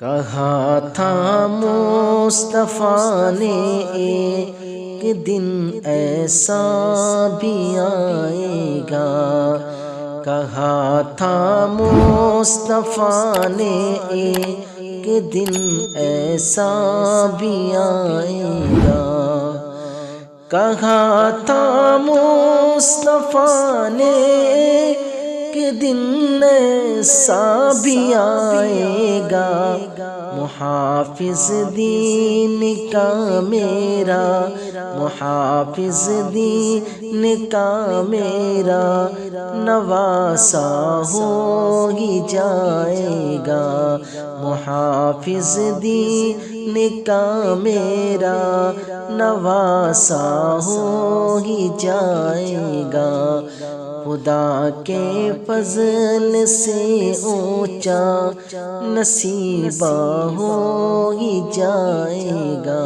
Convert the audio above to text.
کہا تھا مصطفیٰ نے ایک دن ایسا بھی آئے گا، کہا تھا مصطفیٰ نے ایک دن ایسا بھی آئے گا، کہا تھا مصطفیٰ نے ایک دن ایسا بھی آئے گا، محافظ دین کا میرا، محافظ دین کا میرا نواسا ہو ہی جائے گا، محافظ دین کا میرا نواسا ہو ہی جائے گا، خدا کے فضل سے اونچا نصیبہ ہو ہی جائے گا۔